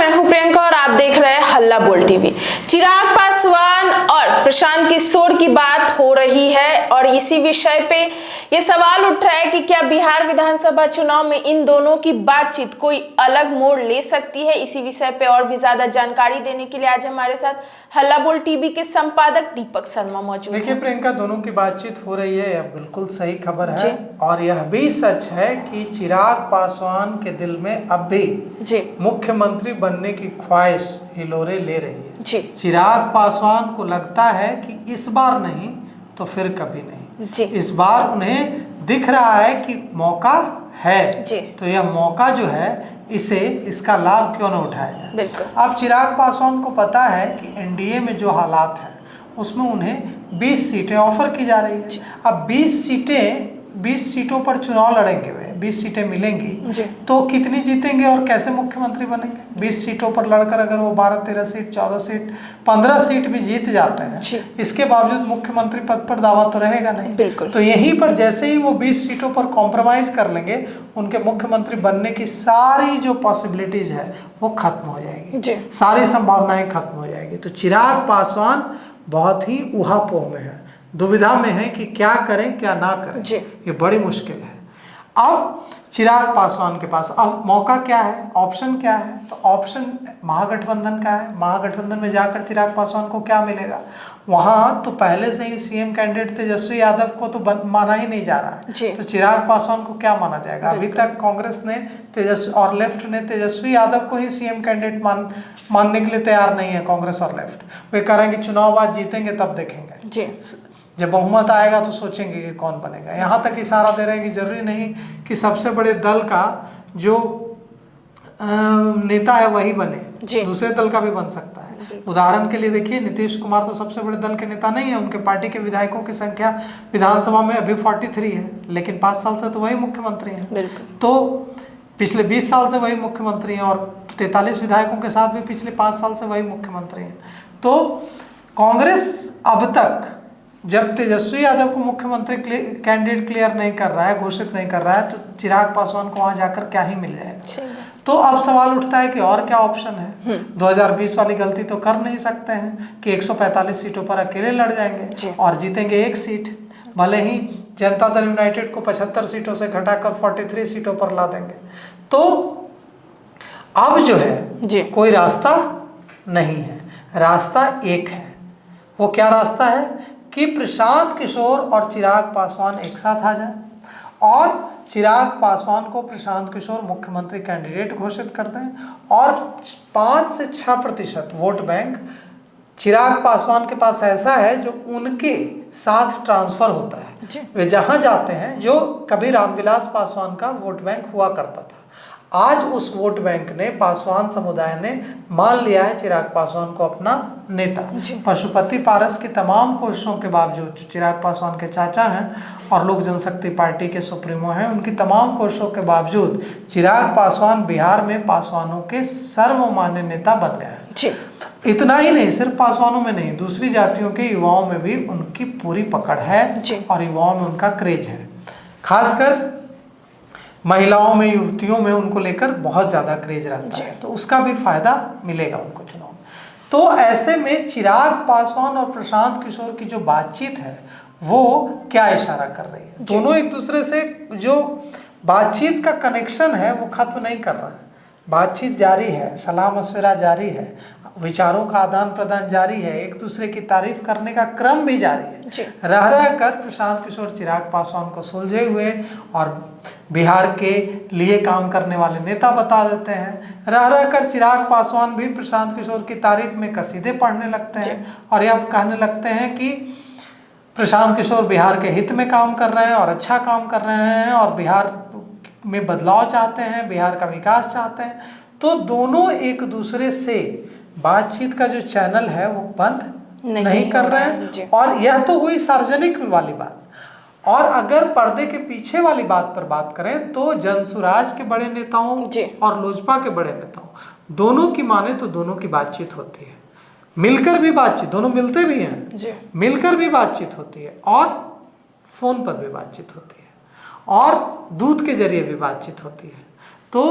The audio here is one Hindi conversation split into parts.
मैं हूं प्रियंका और आप देख रहे हैं हल्ला बोल टीवी। चिराग पासवान और प्रशांत किशोर की बात हो रही है और इसी विषय पे ये सवाल उठ रहा है कि क्या बिहार विधानसभा चुनाव में इन दोनों की बातचीत कोई अलग मोड़ ले सकती है। इसी विषय पे और भी ज्यादा जानकारी देने के लिए आज हमारे साथ हल्ला बोल टीवी के संपादक दीपक शर्मा मौजूद हैं। देखिए प्रियंका, दोनों की बातचीत हो रही है, यह बिल्कुल सही खबर है और यह भी सच है कि चिराग पासवान के दिल में अब भी मुख्यमंत्री बनने की ख्वाहिश हिलोरे ले रही है। चिराग पासवान को लगता है कि इस बार नहीं तो फिर कभी नहीं, इस बार उन्हें दिख रहा है कि मौका है, तो यह मौका जो है इसका लाभ क्यों न उठाया जाए। अब चिराग पासवान को पता है कि एनडीए में जो हालात हैं उसमें उन्हें 20 सीटें ऑफर की जा रही है। अब 20 सीटों पर चुनाव लड़ेंगे, वे 20 सीटें मिलेंगी तो कितनी जीतेंगे और कैसे मुख्यमंत्री बनेंगे। 20 सीटों पर लड़कर अगर वो 12-13 सीट, 14 सीट, 15 सीट भी जीत जाते हैं, इसके बावजूद मुख्यमंत्री पद पर दावा तो रहेगा नहीं। तो यहीं पर जैसे ही वो 20 सीटों पर कॉम्प्रोमाइज कर लेंगे, उनके मुख्यमंत्री बनने की सारी जो पॉसिबिलिटीज है वो खत्म हो जाएगी, सारी संभावनाएं खत्म हो जाएगी। तो चिराग पासवान बहुत ही ऊहापोह में है, दुविधा में है कि क्या करें क्या ना करें, ये बड़ी मुश्किल है। अब चिराग पासवान के पास अब मौका क्या है, ऑप्शन क्या है, तो ऑप्शन महागठबंधन का है। महागठबंधन में जाकर चिराग पासवान को क्या मिलेगा, वहां तो पहले से ही सीएम कैंडिडेट तेजस्वी यादव को तो माना ही नहीं जा रहा है, तो चिराग पासवान को क्या माना जाएगा। अभी तक कांग्रेस ने तेजस्वी और लेफ्ट ने तेजस्वी यादव को ही सीएम कैंडिडेट मानने के लिए तैयार नहीं है। कांग्रेस और लेफ्ट वे करेंगे चुनाव बाद जीतेंगे तब देखेंगे, जब बहुमत आएगा तो सोचेंगे कि कौन बनेगा। यहाँ तक इशारा दे रहे हैं कि जरूरी नहीं कि सबसे बड़े दल का जो नेता है वही बने, दूसरे दल का भी बन सकता है। उदाहरण के लिए देखिए, नीतीश कुमार तो सबसे बड़े दल के नेता नहीं है, उनके पार्टी के विधायकों की संख्या विधानसभा में अभी 43 है, लेकिन 5 साल से तो वही मुख्यमंत्री हैं। तो पिछले 20 साल से वही मुख्यमंत्री हैं और 43 विधायकों के साथ भी पिछले 5 साल से वही मुख्यमंत्री हैं। तो कांग्रेस अब तक जब तेजस्वी यादव को मुख्यमंत्री कैंडिडेट क्लियर नहीं कर रहा है, घोषित नहीं कर रहा है, तो चिराग पासवान को वहां जाकर क्या ही मिल जाएगा। तो अब सवाल उठता है कि और क्या ऑप्शन है। 2020 वाली गलती तो कर नहीं सकते हैं कि 145 सीटों पर अकेले लड़ जाएंगे और जीतेंगे 1 सीट, भले ही जनता दल यूनाइटेड को 75 सीटों से घटाकर 43 सीटों पर ला देंगे। तो अब जो है कोई रास्ता नहीं है, रास्ता एक है। वो क्या रास्ता है कि प्रशांत किशोर और चिराग पासवान एक साथ आ जाएं और चिराग पासवान को प्रशांत किशोर मुख्यमंत्री कैंडिडेट घोषित कर दें और 5 से 6% वोट बैंक चिराग पासवान के पास ऐसा है जो उनके साथ ट्रांसफर होता है। वे जहां जाते हैं, जो कभी रामविलास पासवान का वोट बैंक हुआ करता था, आज उस वोट बैंक ने, पासवान समुदाय ने मान लिया है चिराग पासवान को अपना नेता। पशुपति पारस की तमाम कोशिशों के बावजूद, जो चिराग पासवान के चाचा हैं और लोक जनशक्ति पार्टी के सुप्रीमो हैं, उनकी तमाम कोशिशों के बावजूद चिराग पासवान बिहार में पासवानों के सर्वमान्य नेता बन गए। इतना ही नहीं, सिर्फ पासवानों में नहीं, दूसरी जातियों के युवाओं में भी उनकी पूरी पकड़ है और युवाओं में उनका क्रेज है। खासकर महिलाओं में, युवतियों में उनको लेकर बहुत ज्यादा क्रेज रहता है, तो उसका भी फायदा मिलेगा उनको चुनाव में। तो ऐसे में चिराग पासवान और प्रशांत किशोर की जो बातचीत है वो क्या इशारा कर रही है, दोनों एक दूसरे से जो बातचीत का कनेक्शन है वो खत्म नहीं कर रहा है। बातचीत जारी है, सलाह मशविरा जारी है, विचारों का आदान प्रदान जारी है, एक दूसरे की तारीफ करने का क्रम भी जारी है। रह कर प्रशांत किशोर चिराग पासवान को सुलझे हुए और बिहार के लिए काम करने वाले नेता बता देते हैं। रह कर चिराग पासवान भी प्रशांत किशोर की तारीफ में कसीदे पढ़ने लगते हैं और यह कहने लगते हैं कि प्रशांत किशोर बिहार के हित में काम कर रहे हैं और अच्छा काम कर रहे हैं और बिहार में बदलाव चाहते हैं, बिहार का विकास चाहते हैं। तो दोनों एक दूसरे से बातचीत का जो चैनल है वो बंद नहीं कर रहे हैं। और यह तो हुई सार्वजनिक वाली बात, और अगर पर्दे के पीछे वाली बात पर बात करें तो जनसुराज के बड़े नेताओं और लोजपा के बड़े नेताओं, दोनों की माने तो दोनों की बातचीत होती है, मिलकर भी बातचीत, दोनों मिलते भी हैं, मिलकर भी बातचीत होती है और फोन पर भी बातचीत होती है और दूत के जरिए भी बातचीत होती है। तो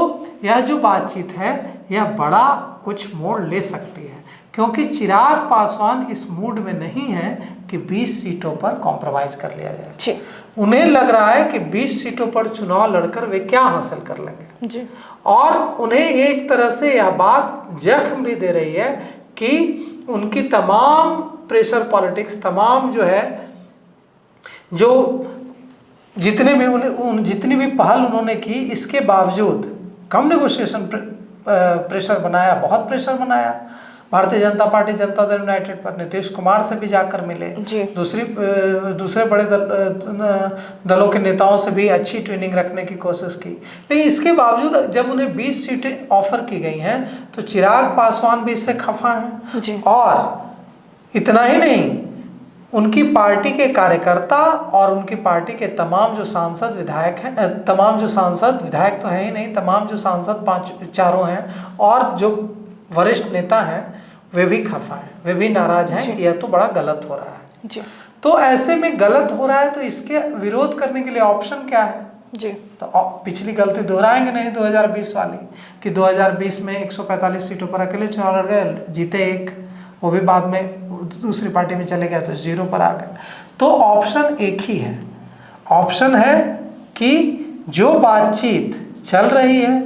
यह जो बातचीत है यह बड़ा कुछ मोड़ ले सकती है, क्योंकि चिराग पासवान इस मूड में नहीं है कि 20 सीटों पर कॉम्प्रोमाइज कर लिया जाए जी। उन्हें लग रहा है कि 20 सीटों पर चुनाव लड़कर वे क्या हासिल कर लेंगे जी। और उन्हें एक तरह से यह बात जख्म भी दे रही है कि उनकी तमाम प्रेशर पॉलिटिक्स, तमाम जो है, जो जितने भी जितनी भी पहल उन्होंने की, इसके बावजूद कम नेगोशिएशन प्रेशर बनाया, बहुत प्रेशर बनाया। भारतीय जनता पार्टी, जनता दल यूनाइटेड पर नीतीश कुमार से भी जाकर मिले, दूसरे बड़े दलों के नेताओं से भी अच्छी ट्रेनिंग रखने की कोशिश की, लेकिन इसके बावजूद जब उन्हें 20 सीटें ऑफर की गई हैं तो चिराग पासवान भी इससे खफा हैं। और इतना ही नहीं, उनकी पार्टी के कार्यकर्ता और उनकी पार्टी के तमाम जो सांसद विधायक हैं, तमाम जो सांसद विधायक तो हैं ही नहीं, तमाम जो सांसद चारों हैं और जो वरिष्ठ नेता हैं, वे भी खफा हैं, वे भी नाराज हैं कि यह तो बड़ा गलत हो रहा है जी। तो ऐसे में गलत हो रहा है तो इसके विरोध करने के लिए ऑप्शन क्या है जी। तो पिछली गलती दोहराएंगे नहीं 2020 वाली, कि 2020 में 145 सीटों पर अकेले चुनाव लड़ गए, जीते एक, वो भी बाद में दूसरी पार्टी में चले गए तो 0 पर आ गए। तो ऑप्शन एक ही है, ऑप्शन है कि जो बातचीत चल रही है,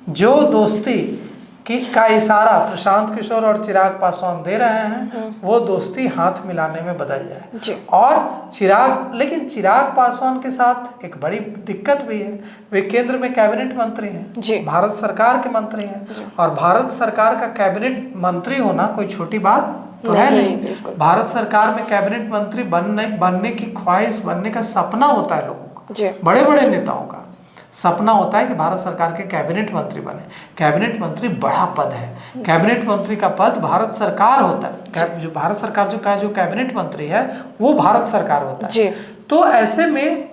जो दोस्ती का इशारा प्रशांत किशोर और चिराग पासवान दे रहे हैं, वो दोस्ती हाथ मिलाने में बदल जाए। और लेकिन चिराग पासवान के साथ एक बड़ी दिक्कत भी है, वे केंद्र में कैबिनेट मंत्री हैं, भारत सरकार के मंत्री हैं, और भारत सरकार का कैबिनेट मंत्री होना कोई छोटी बात तो है नहीं। भारत सरकार में कैबिनेट मंत्री बनने की ख्वाहिश, बनने का सपना होता है लोगों का, बड़े बड़े नेताओं का सपना होता है कि भारत सरकार के कैबिनेट मंत्री बने। कैबिनेट मंत्री बड़ा पद है, कैबिनेट मंत्री का पद भारत सरकार होता है, जो भारत सरकार जो कैबिनेट मंत्री है वो भारत सरकार होता है। तो ऐसे में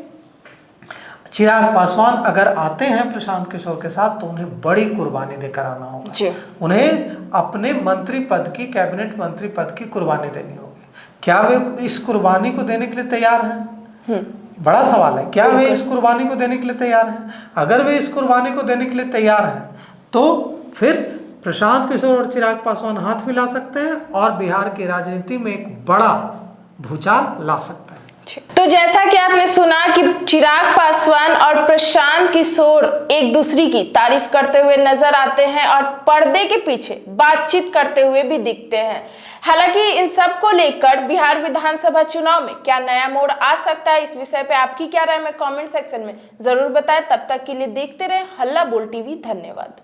चिराग पासवान अगर आते हैं प्रशांत किशोर के साथ तो उन्हें बड़ी कुर्बानी देकर आना होगा, उन्हें अपने मंत्री पद की, कैबिनेट मंत्री पद की कुर्बानी देनी होगी। क्या वे इस कुर्बानी को देने के लिए तैयार हैं? बड़ा सवाल है, क्या वे इस कुर्बानी को देने के लिए तैयार हैं? अगर वे इस कुर्बानी को देने के लिए तैयार हैं तो फिर प्रशांत किशोर और चिराग पासवान हाथ मिला सकते हैं और बिहार की राजनीति में एक बड़ा भूचाल ला सकते हैं। तो जैसा कि आपने सुना कि चिराग पासवान और प्रशांत किशोर एक दूसरे की तारीफ करते हुए नजर आते हैं और पर्दे के पीछे बातचीत करते हुए भी दिखते हैं। हालांकि इन सब को लेकर बिहार विधानसभा चुनाव में क्या नया मोड़ आ सकता है, इस विषय पे आपकी क्या राय है, कमेंट सेक्शन में जरूर बताएं। तब तक के लिए देखते रहें हल्ला बोल टीवी। धन्यवाद।